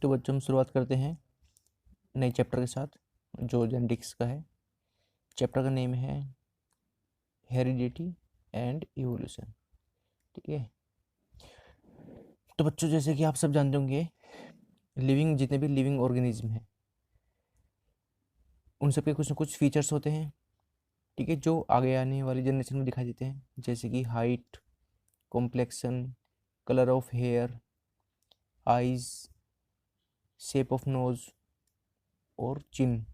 तो बच्चों हम शुरुआत करते हैं नए चैप्टर के साथ जो जेनेटिक्स का है। चैप्टर का नेम है हेरिडिटी एंड इवोल्यूशन। ठीक है, तो बच्चों जैसे कि आप सब जानते होंगे जितने भी लिविंग ऑर्गेनिज्म हैं उन सब के कुछ ना कुछ फीचर्स होते हैं। ठीक है, जो आगे आने वाली जनरेशन में दिखाई देते हैं, जैसे कि height, complexion, colour of hair, eyes, shape of nose और चिन।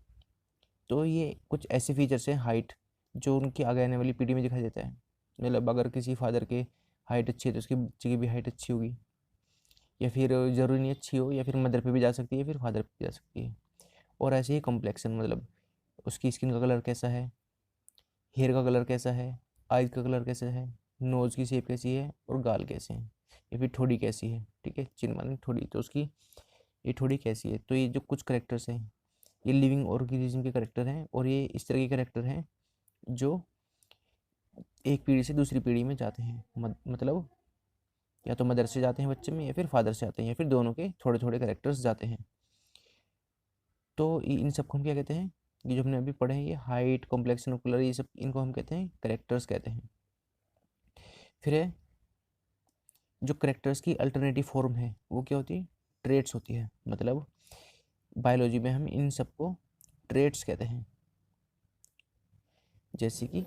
तो ये कुछ ऐसे फीचर्स हैं हाइट जो उनकी आगे आने वाली पीढ़ी में दिखाई देता है। मतलब अगर किसी फादर के हाइट अच्छी है तो उसके बच्चे की भी हाइट अच्छी होगी, या फिर ज़रूरी नहीं अच्छी हो, या फिर मदर पे भी जा सकती है, फिर फादर पे भी जा सकती है। और ऐसे ही कॉम्प्लेक्शन, मतलब उसकी स्किन का कलर कैसा है, हेयर का कलर कैसा है, आइज का कलर कैसा है, नोज़ की शेप कैसी है और गाल कैसे हैं, या फिर ठोड़ी कैसी है। ठीक है, चिन माने ठोड़ी, तो उसकी ये ठोड़ी कैसी है। तो ये जो कुछ करेक्टर्स हैं ये लिविंग ऑर्गेनिज्म के करेक्टर हैं, और ये इस तरह के करेक्टर हैं जो एक पीढ़ी से दूसरी पीढ़ी में जाते हैं। मतलब या तो मदर से जाते हैं बच्चे में, या फिर फादर से जाते हैं, या फिर दोनों के थोड़े थोड़े करेक्टर्स जाते हैं। तो इन सबको हम क्या कहते हैं, ये जो हमने अभी पढ़े हैं, ये हाइट, कॉम्प्लेक्शन और कलर, ये सब इनको हम कहते हैं करेक्टर्स कहते हैं। फिर है जो करेक्टर्स की अल्टरनेटिव फॉर्म है वो क्या होती है, ट्रेट्स होती है। मतलब बायोलॉजी में हम इन सबको ट्रेट्स कहते हैं। जैसे कि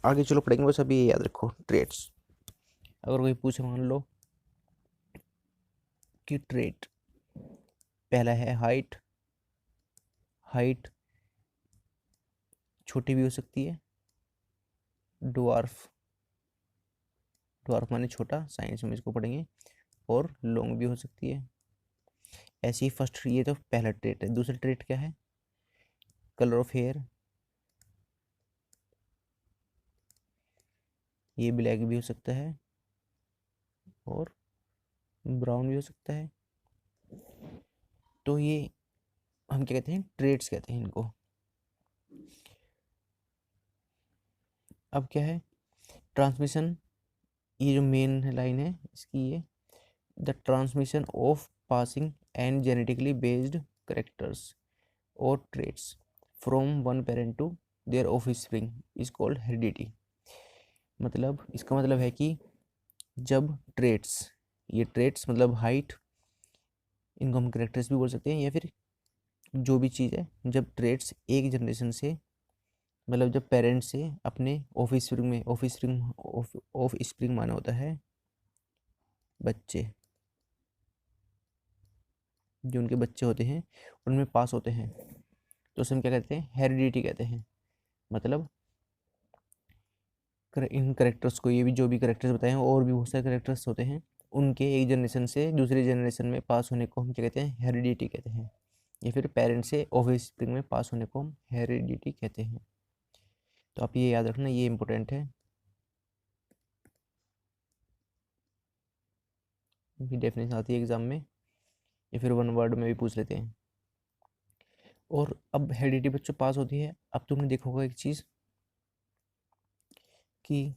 आगे चलो पढ़ेंगे, बस अभी ये याद रखो ट्रेट्स। अगर कोई पूछे मान लो कि ट्रेट पहला है हाइट। हाइट छोटी भी हो सकती है, ड्वार्फ, ड्वार्फ माने छोटा, साइंस में इसको पढ़ेंगे, और लॉन्ग भी हो सकती है। ऐसे ही फर्स्ट, ये तो पहला ट्रेट है। दूसरा ट्रेट क्या है, कलर ऑफ हेयर। ये ब्लैक भी हो सकता है और ब्राउन भी हो सकता है। तो ये हम क्या कहते हैं, ट्रेट्स कहते हैं इनको। अब क्या है ट्रांसमिशन, ये जो मेन लाइन है इसकी, ये the transmission of passing and genetically based characters और traits from one parent to their offspring is called heredity. मतलब इसका मतलब है कि जब ट्रेट्स, ये ट्रेट्स मतलब हाइट, इनको हम करेक्टर्स भी बोल सकते हैं, या फिर जो भी चीज़ है, जब ट्रेट्स एक जनरेशन से, मतलब जब पेरेंट्स से अपने ऑफस्प्रिंग में, ऑफ स्प्रिंग माना होता है बच्चे, जो उनके बच्चे होते हैं उनमें पास होते हैं, तो उसे हम क्या कहते हैं, हेरिडिटी कहते हैं। मतलब इन करेक्टर्स को, ये भी जो भी करेक्टर्स बताए हैं और भी बहुत सारे करेक्टर्स होते हैं, उनके एक जनरेशन से दूसरी जनरेशन में पास होने को हम क्या कहते हैं, हेरिडिटी कहते हैं। या फिर पेरेंट्स से ऑफस्प्रिंग में पास होने को हम हेरिडिटी कहते हैं। तो आप ये याद रखना, ये इंपॉर्टेंट है, भी डेफिनेशन आती है एग्जाम में, या फिर वन वर्ड में भी पूछ लेते हैं। और अब हेरिडिटी बच्चों पास होती है। अब तुमने देखा होगा एक चीज़ कि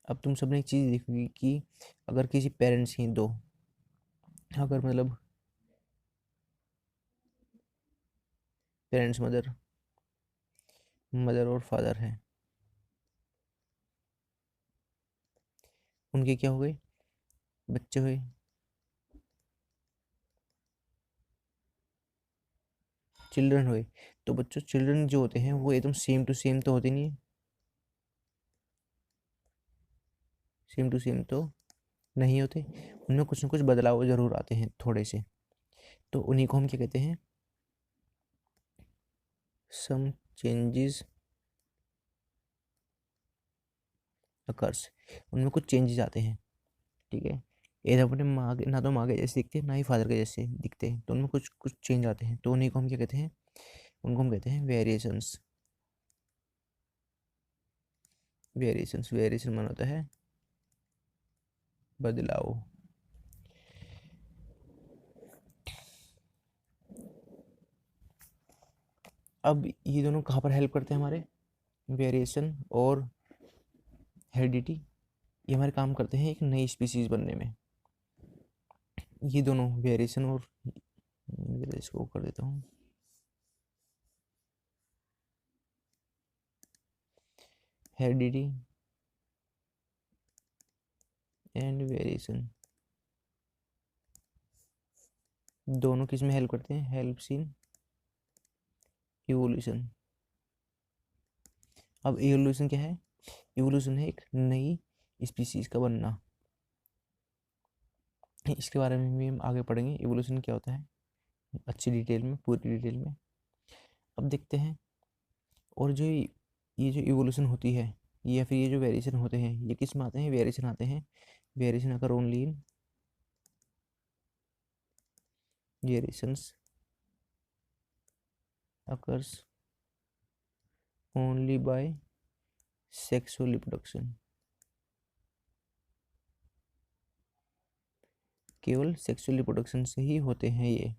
अब तुम सबने एक चीज़ देखोगी कि अगर किसी पेरेंट्स हैं दो, अगर मतलब पेरेंट्स मदर, मदर और फादर हैं, उनके क्या हो गए, बच्चे हुए, चिल्ड्रन हुए। तो बच्चों चिल्ड्रन जो होते हैं वो एकदम सेम टू सेम तो होते नहीं है, सेम टू सेम तो नहीं होते, उनमें कुछ ना कुछ बदलाव जरूर आते हैं थोड़े से। तो उन्हीं को हम क्या कहते हैं, सम चेंजेस अकर्स, उनमें कुछ चेंजेस आते हैं। ठीक है, ये अपने माँ के, ना तो माँ के जैसे दिखते हैं ना ही फादर के जैसे दिखते हैं, तो उनमें कुछ कुछ चेंज आते हैं, तो उन्हीं को हम क्या कहते हैं, उनको हम कहते हैं वेरिएशंस। वेरिएशन माना होता है बदलाव। अब ये दोनों कहाँ पर हेल्प करते हैं हमारे, वेरिएशन और हेरिडिटी, ये हमारे काम करते हैं एक नई स्पीसीज बनने में। ये दोनों वेरिएशन और इसको कर देता हूँ, हेरिडिटी एंड वेरिएशन दोनों किस में हेल्प करते हैं, हेल्प्स इन इवोल्यूशन। अब इवोल्यूशन क्या है, इवोल्यूशन है एक नई स्पीसीज का बनना। इसके बारे में भी हम आगे पढ़ेंगे, इवोल्यूशन क्या होता है अच्छी डिटेल में, पूरी डिटेल में। अब देखते हैं, और जो ये जो इवोल्यूशन होती है या फिर ये जो वेरिएशन होते हैं, ये किस में आते हैं, वेरिएशन आते हैं, वेरिएशन अगर only in variations occurs only by sexual reproduction, केवल सेक्सुअल रिप्रोडक्शन से ही होते हैं ये।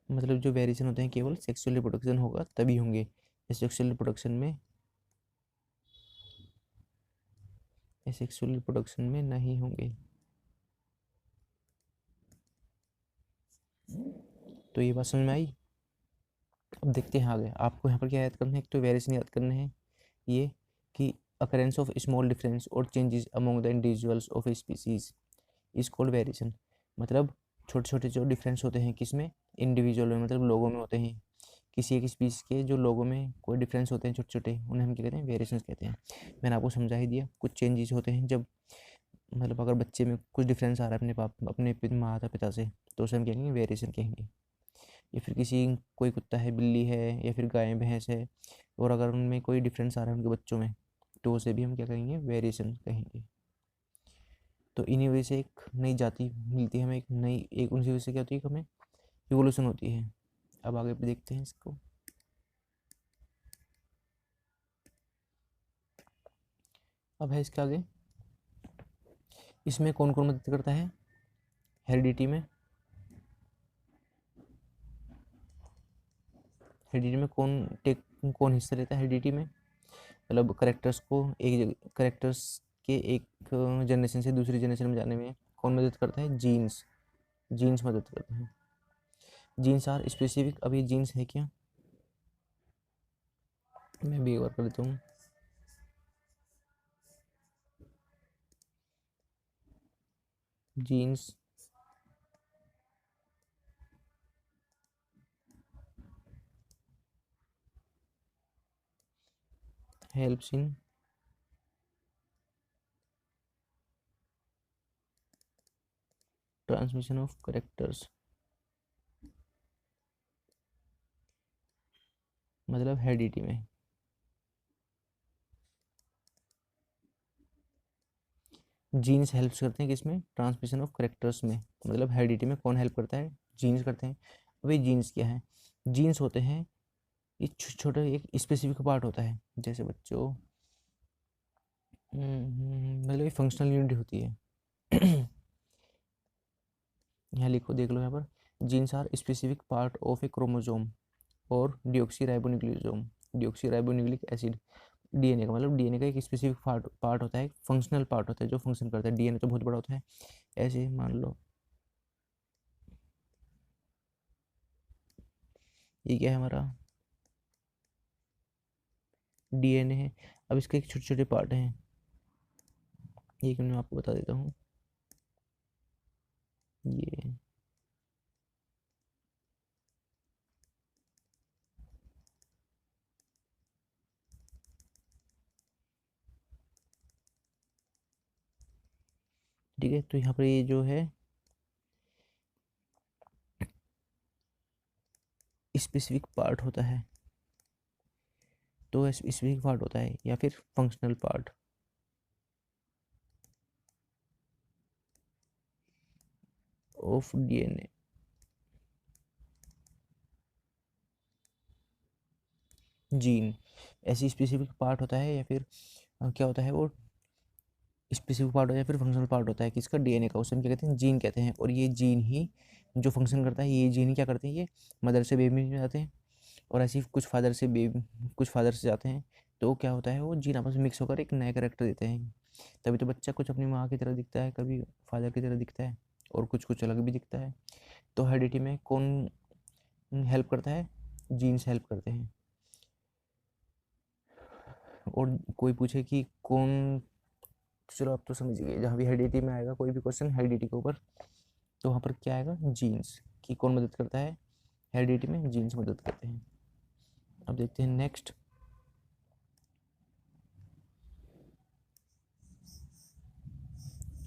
मतलब जो वेरिएशन होते हैं केवल सेक्सुअल रिप्रोडक्शन होगा तभी होंगे, सेक्सुअल रिप्रोडक्शन में नहीं होंगे। तो ये बात समझ में आई। अब देखते हैं आगे, आपको यहाँ पर क्या याद करना है, एक तो वेरिएशन याद करने हैं ये कि अकरेंस ऑफ स्मॉल डिफरेंस और changes among the individuals of a species is called variation. मतलब छोटे छोटे जो डिफरेंस होते हैं किसमें, इंडिविजुअल में, मतलब लोगों में होते हैं, किसी एक स्पीसीज के जो लोगों में कोई डिफरेंस होते हैं छोटे छोटे, उन्हें हम क्या कहते हैं, वेरिएशंस कहते हैं। मैंने आपको समझा ही दिया, कुछ चेंजेस होते हैं जब, मतलब अगर बच्चे में कुछ डिफरेंस आ रहा है अपने माता पिता से, तो उसे हम कहेंगे वेरिएशन कहेंगे। या फिर किसी, कोई कुत्ता है, बिल्ली है, या फिर गाय भैंस है, और अगर उनमें कोई डिफरेंस आ रहा है उनके बच्चों में, तो उसे भी हम क्या कहेंगे, वेरिएशन कहेंगे। तो इन्हीं वजह से एक नई जाति मिलती है हमें, एक नई, एक उनकी वजह से क्या होती है कि हमें इवोल्यूशन होती है। अब आगे पे देखते हैं इसको। अब है इसके आगे, इसमें कौन कौन मदद करता है हेरिडिटी में, हेरिडिटी में कौन हिस्सा लेता है हेरिडिटी में, मतलब करेक्टर्स को करेक्टर्स के एक जनरेशन से दूसरी जनरेशन में जाने में कौन मदद करता है, जीन्स, जीन्स मदद करते हैं। जीन्स आर स्पेसिफिक, अब ये जीन्स है क्या, मैं भी एक बार कर देता हूँ, genes helps in transmission of characters, मतलब हेरिडिटी में। जीन्स हेल्प्स करते हैं किसमें, ट्रांसमिशन ऑफ करेक्टर्स में, मतलब हेरिडिटी में कौन हेल्प करता है, जीन्स करते हैं। अब ये जीन्स क्या है, जीन्स होते हैं, ये छोटा एक स्पेसिफिक पार्ट होता है, जैसे बच्चों, मतलब ये फंक्शनल यूनिट होती है। यहाँ लिखो, देख लो यहाँ पर, genes are specific part of a chromosome और डिऑक्सीराइबोन्यूक्लियोसोम, डिऑक्सीराइबोन्यूक्लिक एसिड, डीएनए का, मतलब डीएनए का एक स्पेसिफिक पार्ट होता है, फंक्शनल पार्ट होता है जो फंक्शन करता है। डीएनए तो बहुत बड़ा होता है, ऐसे ही मान लो ये क्या है हमारा, डीएनए है। अब इसके एक छोटे छोटे पार्ट हैं, एक मैं आपको बता देता हूँ, ये ठीक है। तो यहाँ पर ये जो है स्पेसिफिक पार्ट होता है, तो स्पेसिफिक पार्ट होता है या फिर functional part of DNA, gene ऐसी स्पेसिफिक पार्ट होता है, या फिर क्या होता है वो स्पेसिफिक पार्ट होता है, फिर फंक्शनल पार्ट होता है किसका, डीएनए का, उसे हम क्या कहते हैं, जीन कहते हैं। और ये जीन ही जो फंक्शन करता है, ये जीन ही क्या करते हैं, ये मदर से बेबी में जाते हैं और ऐसे ही कुछ फादर से बेबी, कुछ फादर से जाते हैं। तो क्या होता है, वो जीन आपस में मिक्स होकर एक नया कैरेक्टर देते हैं। तभी तो बच्चा कुछ अपनी माँ की तरह दिखता है, कभी फादर की तरह दिखता है, और कुछ कुछ अलग भी दिखता है। तो हेरिडिटी में कौन हेल्प करता है, जीन्स हेल्प करते हैं। और कोई पूछे कि कौन, चलो आप तो समझ गए, जहाँ भी हेरिडिटी में आएगा कोई भी क्वेश्चन हेरिडिटी के ऊपर, तो वहाँ पर क्या आएगा, जीन्स की कौन मदद करता है, हेरिडिटी में जीन्स मदद करते हैं। अब देखते हैं नेक्स्ट।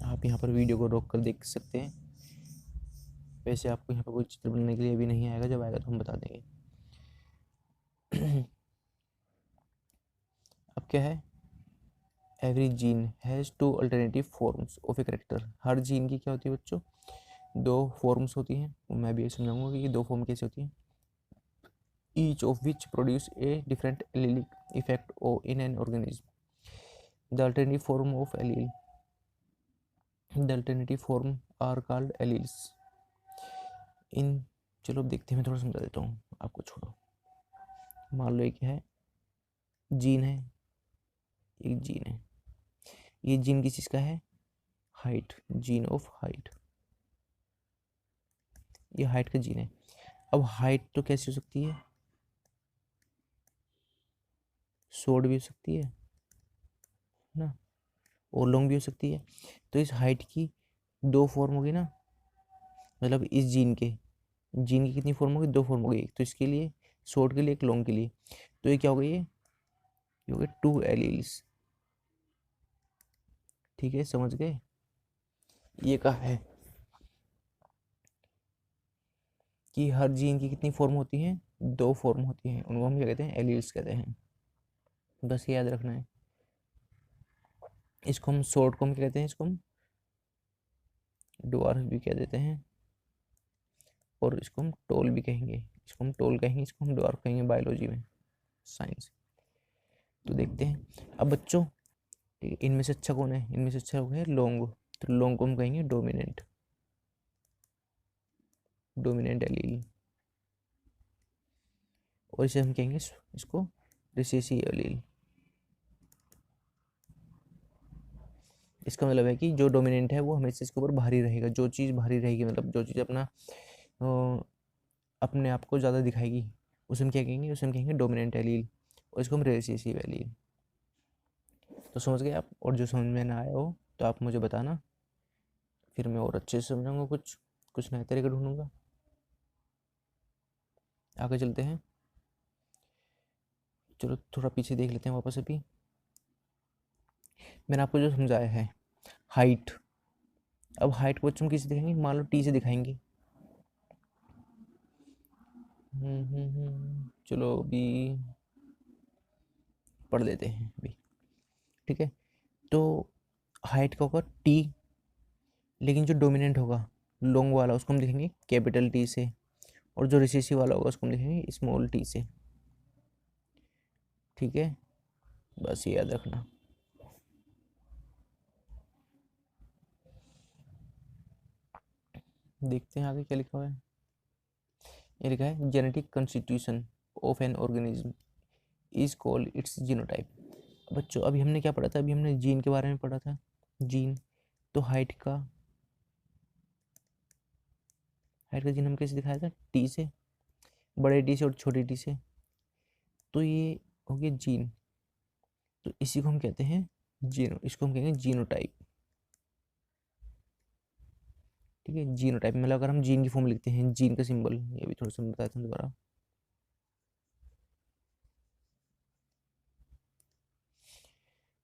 आप यहाँ पर वीडियो को रोक कर देख सकते हैं। वैसे आपको यहाँ पर कोई चित्र बनाने के लिए अभी नहीं आएगा, जब आएगा तो हम बता देंगे। अब क्या है, every gene has two alternative forms of a character. हर जीन की क्या होती है बच्चों, दो फॉर्म्स होती हैं। मैं भी ये समझाऊंगा कि ये दो फॉर्म कैसे होती हैं। Each of which produce a different allelic effect in an organism. The alternative form of allele, the alternative form are called alleles. In, चलो अब देखते हैं, मैं थोड़ा समझा देता हूँ आपको, छोड़ो। मान लो ये क्या है, जीन है, एक जीन है, ये जीन किस चीज़ का है, हाइट, जीन ऑफ हाइट, ये हाइट का जीन है। अब हाइट तो कैसी हो सकती है, शॉर्ट भी हो सकती है ना, और लॉन्ग भी हो सकती है। तो इस हाइट की दो फॉर्म होगी ना, मतलब इस जीन की कितनी फॉर्म होगी, दो फॉर्म होगी, एक तो इसके लिए शॉर्ट के लिए, एक लॉन्ग के लिए। तो ये क्या हो गई, ये हो गए टू एलील्स। ठीक है, समझ गए, ये कहा है कि हर जीन की कितनी फॉर्म होती हैं, दो फॉर्म होती हैं, उनको हम क्या कहते हैं, एलील्स कहते हैं। बस ये याद रखना है। इसको हम शॉर्ट को हम क्या कहते हैं, इसको हम डवार्फ भी कह देते हैं, और इसको हम टोल भी कहेंगे, इसको हम टोल कहेंगे, इसको हम डवार्फ कहेंगे बायोलॉजी में, साइंस। तो देखते हैं अब बच्चों, इनमें से अच्छा कौन है, इनमें से अच्छा है लॉन्ग। तो लॉन्ग को हम कहेंगे डोमिनेंट, डोमिनेंट एलील। और इसे हम कहेंगे इसको रिसेसिव एलील। इसका मतलब है कि जो डोमिनेंट है वो हमेशा इसके ऊपर भारी रहेगा, जो चीज़ भारी रहेगी, मतलब जो चीज़ अपना अपने आप को ज़्यादा दिखाएगी, उसे हम क्या कहेंगे, उसे हम कहेंगे डोमिनेंट एलील, और इसको हम रिसेसिव एलील। तो समझ गए आप, और जो समझ में ना आया हो तो आप मुझे बताना, फिर मैं और अच्छे से समझाऊंगा, कुछ कुछ नए तरीके ढूंढूंगा। आगे चलते हैं, चलो थोड़ा पीछे देख लेते हैं वापस। अभी मैंने आपको जो समझाया है हाइट, अब हाइट को बच्चों किसे दिखाएंगे, मान लो टी से दिखाएंगे। चलो अभी पढ़ लेते हैं अभी, ठीक है। तो हाइट का होगा टी, लेकिन जो डोमिनेंट होगा लॉन्ग वाला उसको हम लिखेंगे कैपिटल टी से, और जो रिसेसिव वाला होगा उसको हम लिखेंगे स्मॉल टी से। ठीक है, बस ये याद रखना। देखते हैं आगे क्या लिखा हुआ है। ये लिखा है genetic constitution of an organism is called its genotype. बच्चों अभी हमने क्या पढ़ा था, अभी हमने जीन के बारे में पढ़ा था, जीन। तो हाइट का जीन हम कैसे दिखाया था, टी से, बड़े टी से और छोटे टी से। तो ये हो गया जीन, तो इसी को हम कहते हैं जीनो, इसको हम कहेंगे जीनोटाइप। ठीक है, जीनोटाइप मतलब अगर हम जीन की फॉर्म लिखते हैं, जीन का सिंबल, ये भी थोड़ा सा मैं बताता हूँ दोबारा।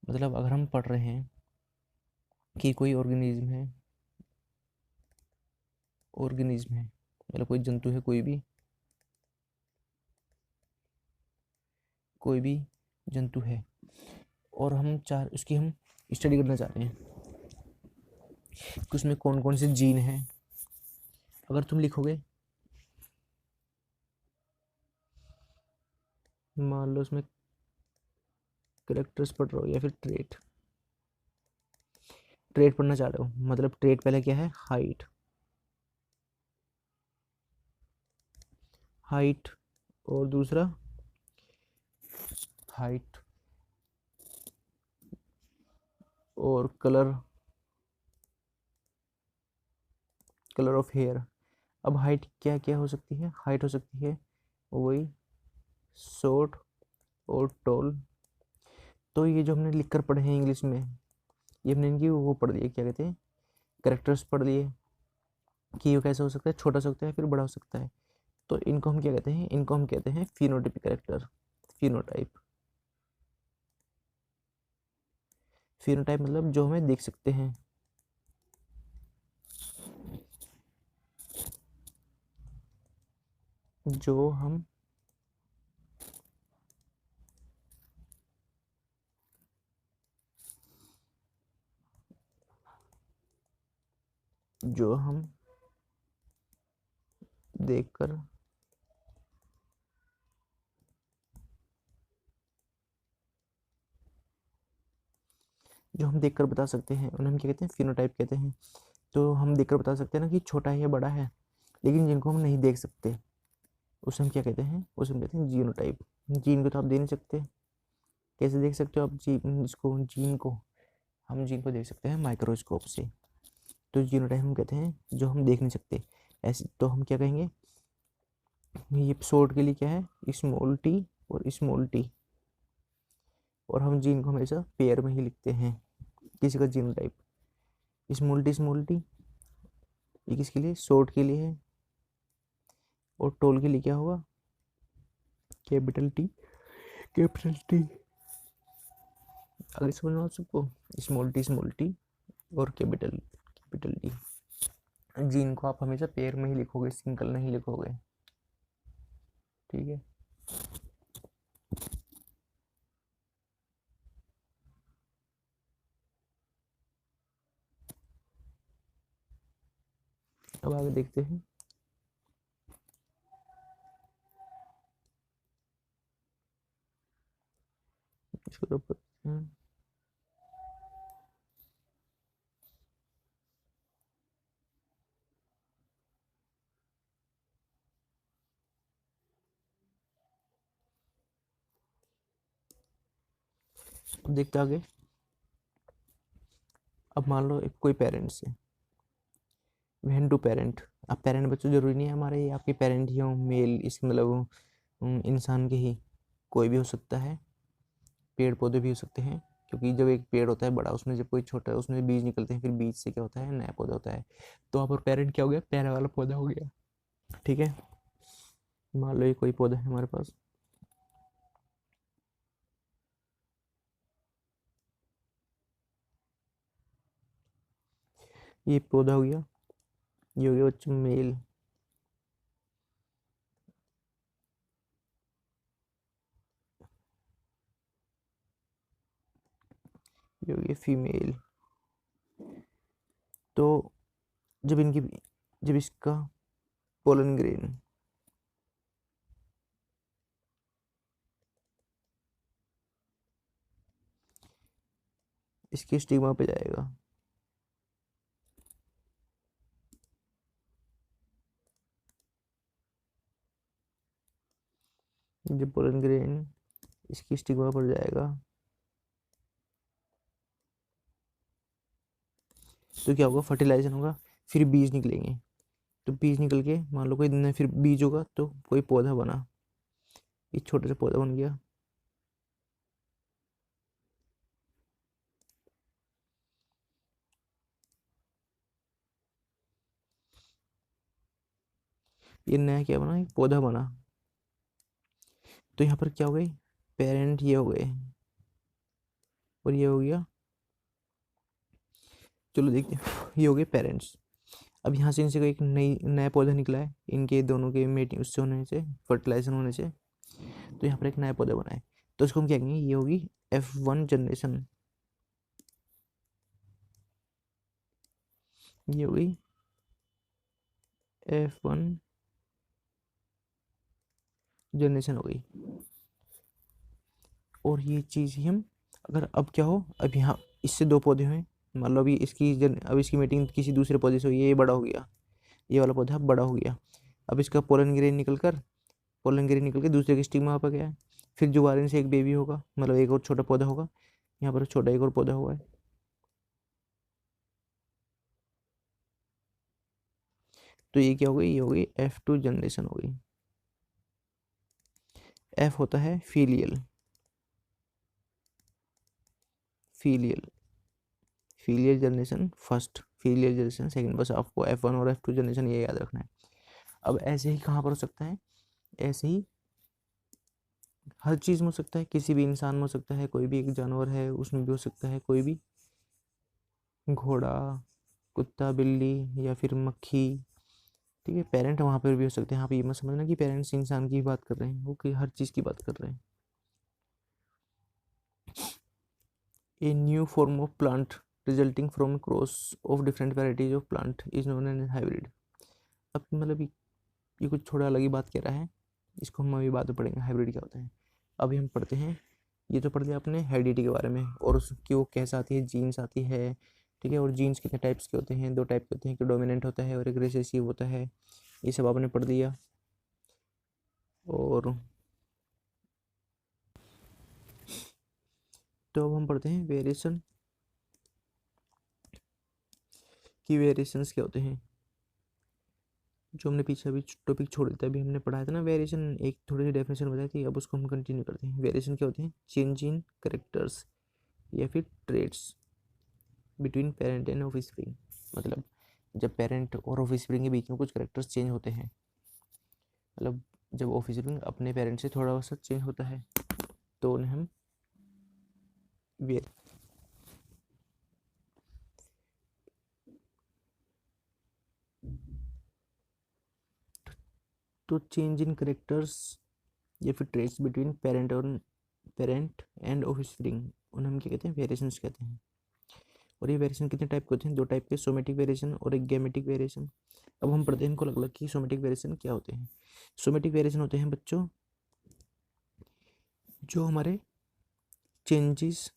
मतलब अगर हम पढ़ रहे हैं कि कोई ऑर्गेनिज्म है, मतलब कोई जंतु है, कोई भी जंतु है, और उसकी हम स्टडी करना चाह रहे हैं कि उसमें कौन कौन से जीन हैं। अगर तुम लिखोगे, मान लो उसमें करेक्टर्स पढ़ रहे हो या फिर ट्रेट, ट्रेट पढ़ना चाह रहे हो, मतलब ट्रेट पहले क्या है, हाइट, हाइट, और दूसरा हाइट और कलर, कलर ऑफ हेयर। अब हाइट क्या क्या हो सकती है, हाइट हो सकती है वही शॉर्ट और टॉल। तो ये जो हमने लिख कर पढ़े हैं इंग्लिश में, ये हमने इनकी वो पढ़ लिए, क्या कहते हैं, करेक्टर्स पढ़ लिए कि ये कैसे हो सकता है, छोटा हो सकता है फिर बड़ा हो सकता है। तो इनको हम क्या कहते हैं, इनको हम कहते हैं फिनोटाइपिक करेक्टर, फिनोटाइप। फिनोटाइप मतलब जो हमें देख सकते हैं, जो हम जो हम देखकर जो हम देखकर बता सकते हैं उन्हें हम क्या कहते हैं, फिनोटाइप कहते हैं। तो हम देखकर बता सकते हैं ना कि छोटा है या बड़ा है, लेकिन जिनको हम नहीं देख सकते उसे हम क्या कहते हैं, उसे हम कहते हैं जीनोटाइप। जीन को तो आप दे नहीं सकते, कैसे देख सकते हो आप जीन, इसको जीन को, हम जीन को देख सकते हैं माइक्रोस्कोप से। तो जीनोटाइप हम कहते हैं जो हम देख नहीं सकते। ऐसे तो हम क्या कहेंगे, ये शॉर्ट के लिए क्या है, स्मॉल टी और स्मॉल टी, और हम जीन को हमेशा पेयर में ही लिखते हैं किसी का जीनोटाइप। स्मॉल टी ये किसके लिए, शॉर्ट के लिए है, और टोल के लिए क्या होगा, कैपिटल टी, कैपिटल टी। अगर समझ में आप सबको, स्मॉल टी और कैपिटल कैपिटल टी। जीन को आप हमेशा पेयर में ही लिखोगे, सिंगल नहीं लिखोगे, ठीक है। अब आगे देखते हैं। शुरू करते हैं। अब देखते आगे। अब मान लो एक कोई पेरेंट्स है, वैन टू पेरेंट। अब पेरेंट बच्चों जरूरी नहीं है हमारे, ये आपके पेरेंट ही हो मेल, इसके मतलब इंसान के ही कोई भी हो सकता है, पेड़ पौधे भी हो सकते हैं। क्योंकि जब एक पेड़ होता है बड़ा, उसमें जब कोई छोटा है उसमें बीज निकलते हैं, फिर बीज से क्या होता है, नया पौधा होता है। तो यहाँ पर पेरेंट क्या हो गया, प्यारा वाला पौधा हो गया, ठीक है। मान लो ये कोई पौधा है हमारे पास, ये पौधा हो गया, ये हो गया बच्चों मेल, ये हो गया फीमेल। तो जब इनकी, जब इसका पोलन ग्रेन इसकी स्टिग्मा पे जाएगा, जब पोलन ग्रेन इसकी स्टिग्मा पर जाएगा तो क्या होगा, फर्टिलाइजेशन होगा, फिर बीज निकलेंगे। तो बीज निकल के मान लो कोई नया फिर बीज होगा तो कोई पौधा बना, एक छोटा सा पौधा बन गया। ये नया क्या बना, एक पौधा बना। तो यहाँ पर क्या हो गई, पेरेंट ये हो गए और ये हो गया, चलो देखते हैं, ये हो गए पेरेंट्स। अब यहाँ से इनसे कोई एक नई नया पौधा निकला है, इनके दोनों के मेटिंग उससे होने से, फर्टिलाइजेशन होने से, तो यहाँ पर एक नया पौधा बना है। तो इसको हम क्या कहेंगे, ये होगी F1 जनरेशन, ये होगी F1 जनरेशन हो गई। और ये चीज़ ही हम, अगर अब क्या हो, अब यहाँ इससे दो पौधे हुए, मान लो अभी अब इसकी मीटिंग किसी दूसरे पौधे से हुई है, ये बड़ा हो गया, ये वाला पौधा बड़ा हो गया। अब इसका पोलन ग्रेन निकल के दूसरे के स्टिग्मा पर गया है। फिर दोबारा से एक बेबी होगा, मतलब एक और छोटा पौधा होगा, यहाँ पर छोटा एक और पौधा हुआ है। तो ये क्या हो गई, ये हो गई F2 जनरेशन हो गई। F होता है filial, filial generation first, filial generation second, बस आपको F1 और F2 जनरेशन ये याद रखना है। अब ऐसे ही कहाँ पर हो सकता है, ऐसे ही हर चीज़ में हो सकता है, किसी भी इंसान में हो सकता है, कोई भी एक जानवर है उसमें भी हो सकता है, कोई भी घोड़ा, कुत्ता, बिल्ली या फिर मक्खी, ठीक है। पेरेंट वहाँ पर भी हो सकते हैं। यहाँ पे ये मत समझना कि पेरेंट्स इंसान की बात कर रहे हैं, वो कि हर चीज़ की बात कर रहे हैं। A new form of plant resulting from cross of different varieties of plant is known as hybrid. अब मतलब ये कुछ थोड़ा अलग ही बात कह रहा है, इसको हम अभी बाद में पढ़ेंगे हाइब्रिड क्या होता है। अभी हम पढ़ते हैं, ये तो पढ़ लिया आपने हेरिडिटी के बारे में और उसकी वो कैसे आती है, जीन्स आती है, ठीक है। और जीन्स कितने टाइप्स के होते हैं, 2 टाइप के होते हैं, एक डोमिनेंट होता है और एक रिसेसिव होता है, ये सब आपने पढ़ लिया। और तो अब हम पढ़ते हैं वेरिएशन की, वेरिएशंस क्या होते हैं, जो हमने पीछे अभी टॉपिक छोड़ दिया था। अभी हमने पढ़ाया था ना वेरिएशन, एक थोड़ी सी डेफिनेशन बताई थी, अब उसको हम कंटिन्यू करते हैं। वेरिएशन क्या होते हैं, चेंज इन करेक्टर्स या फिर traits between parent and offspring. मतलब जब पेरेंट और ऑफस्प्रिंग के बीच में कुछ करेक्टर्स चेंज होते हैं, मतलब जब ऑफस्प्रिंग अपने पेरेंट से थोड़ा सा चेंज होता है तो उन्हें हम तो चेंज इन करेक्टर्स या फिर traits between parent and offspring, उन्हें हम क्या कहते हैं, वेरिएशंस कहते हैं। और ये वेरिएशन कितने टाइप के होते हैं, 2 टाइप के, सोमेटिक वेरिएशन और एक गैमेटिक वेरिएशन। अब हम पढ़ते हैं इनको अलग अलग कि सोमेटिक वेरिएशन क्या होते हैं। सोमेटिक वेरिएशन होते हैं बच्चों जो हमारे changes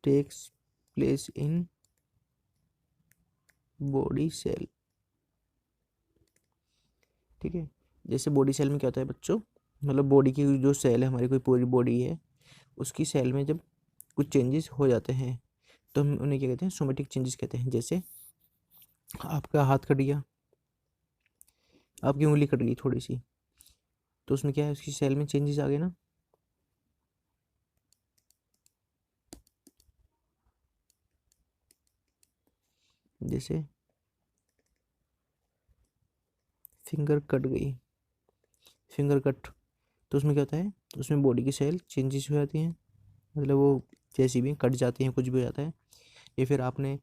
takes place in body cell, ठीक है। जैसे बॉडी सेल में क्या होता है बच्चों, मतलब बॉडी की जो सेल है, हमारी कोई पूरी बॉडी है, उसकी सेल में जब कुछ चेंजेस हो जाते हैं तो हम उन्हें क्या कहते हैं, सोमेटिक चेंजेस कहते हैं। जैसे आपका हाथ कट गया, आपकी उंगली कट गई थोड़ी सी, तो उसमें क्या है, उसकी सेल में चेंजेस आ गए ना। जैसे फिंगर कट गई, फिंगर कट, तो उसमें क्या होता है, उसमें बॉडी की सेल चेंजेस हो जाती हैं, मतलब वो जैसी भी कट जाती हैं, कुछ भी हो जाता है। या फिर आपने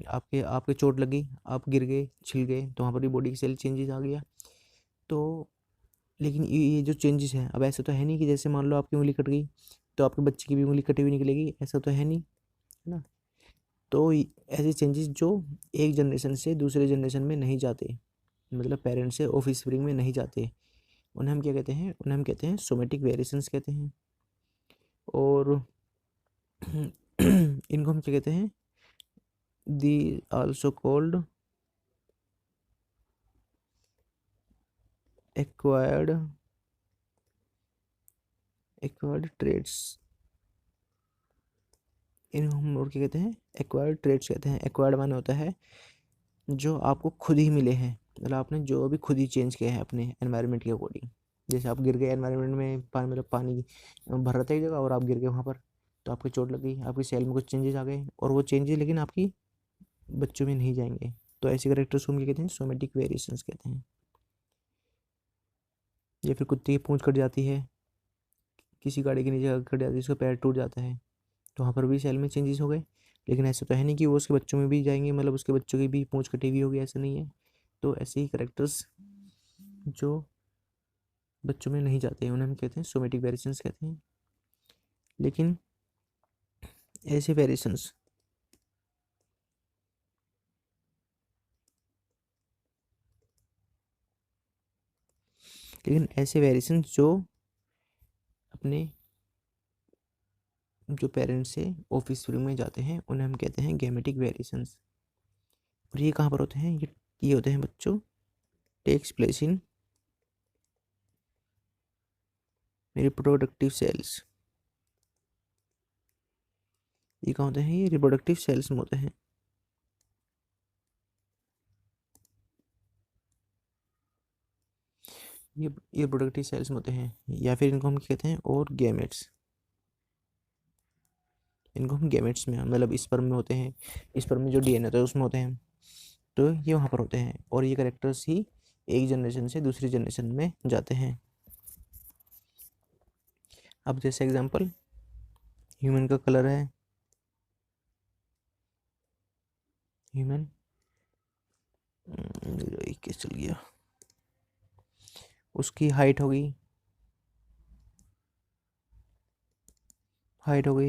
आपके आपके चोट लगी, आप गिर गए, छिल गए, तो वहाँ पर भी बॉडी की सेल चेंजेस आ गया। तो लेकिन ये जो चेंजेस हैं, अब ऐसा तो है नहीं कि जैसे मान लो आपकी उंगली कट गई तो आपके बच्चे की भी उंगली कटी हुई निकलेगी, ऐसा तो है नहीं, है ना। तो ऐसे चेंजेस जो एक जनरेशन से दूसरे जनरेशन में नहीं जाते, मतलब पेरेंट से ऑफस्प्रिंग में नहीं जाते, उन्हें हम क्या कहते हैं, उन्हें हम कहते हैं सोमेटिक वेरिएशंस कहते हैं। और इनको हम क्या कहते हैं, दी आल्सो कॉल्ड एक्वायर्ड ट्रेड्स। इनको हम और क्या कहते हैं, एक्वायर्ड ट्रेड्स कहते हैं। एक्वायर्ड माने होता है जो आपको खुद ही मिले हैं, मतलब आपने जो अभी खुद ही चेंज किया है अपने एनवायरनमेंट के अकॉर्डिंग। जैसे आप गिर गए एनवायरनमेंट में, पानी मतलब पानी भर रहा था एक जगह और आप गिर गए वहाँ पर, तो आपकी चोट लग गई, आपकी सेल में कुछ चेंजेस आ गए, और वो चेंजेस लेकिन आपकी बच्चों में नहीं जाएंगे। तो ऐसे करेक्टर्स को हम क्या कहते हैं, सोमेटिक वेरिएशंस कहते हैं। या फिर कुत्ते की पूंछ कट जाती है, किसी गाड़ी के नीचे कट जाती है, उसका पैर टूट जाता है, तो वहाँ पर भी सेल में चेंजेस हो गए। लेकिन ऐसा तो है नहीं कि वो उसके बच्चों में भी जाएंगे, मतलब उसके बच्चों की भी पूंछ कटी हुई होगी, ऐसा नहीं है। तो ऐसे ही करेक्टर्स जो बच्चों में नहीं जाते हैं उन्हें हम कहते हैं सोमेटिक वेरिएशंस कहते हैं। लेकिन ऐसे वेरिएशंस लेकिन ऐसे वेरिएशन जो अपने जो पेरेंट्स से ऑफिस में जाते हैं उन्हें हम कहते हैं गैमेटिक वेरिएशंस। और ये कहाँ पर होते हैं? ये होते हैं बच्चों takes place in reproductive cells. ये कहाँ होते हैं? ये रिप्रोडक्टिव सेल्स में होते हैं। ये रिप्रोडक्टिव सेल्स में होते हैं, या फिर इनको हम कहते हैं और गैमेट्स। इनको हम गैमेट्स में मतलब स्पर्म में होते हैं, स्पर्म में जो डीएनए होता है उसमें होते हैं, तो ये वहाँ पर होते हैं। और ये कैरेक्टर्स ही एक जनरेशन से दूसरी जनरेशन में जाते हैं। अब जैसे एग्जांपल ह्यूमन का कलर है, ह्यूमन किस चल गया, उसकी हाइट हो गई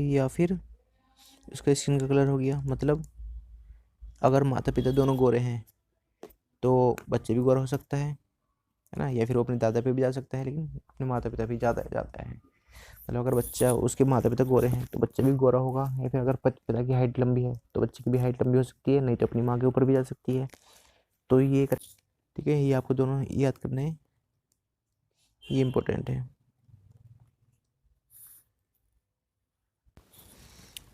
या फिर उसका स्किन का कलर हो गया। मतलब अगर माता पिता दोनों गोरे हैं तो बच्चे भी गोरा हो सकता है ना, या फिर वो अपने दादा पे भी जा सकता है, लेकिन अपने माता पिता भी ज़्यादा जाता है। मतलब अगर बच्चा उसके माता पिता गोरे हैं तो बच्चा भी गोरा होगा, या फिर अगर पिता की हाइट लंबी है तो बच्चे की भी हाइट लंबी हो सकती है, नहीं तो अपनी माँ के ऊपर भी जा सकती है। तो ये ठीक है, ये आपको दोनों याद करने हैं, ये इम्पोर्टेंट है।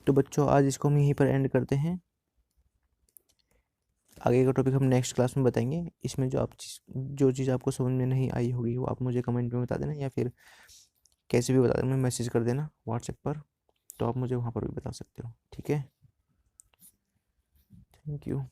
तो बच्चों आज इसको हम यहीं पर एंड करते हैं। आगे का टॉपिक हम नेक्स्ट क्लास में बताएंगे। इसमें जो चीज़ आपको समझ में नहीं आई होगी वो आप मुझे कमेंट में बता देना, या फिर कैसे भी बता देना, मैसेज कर देना व्हाट्सएप पर, तो आप मुझे वहाँ पर भी बता सकते हो। ठीक है, थैंक यू।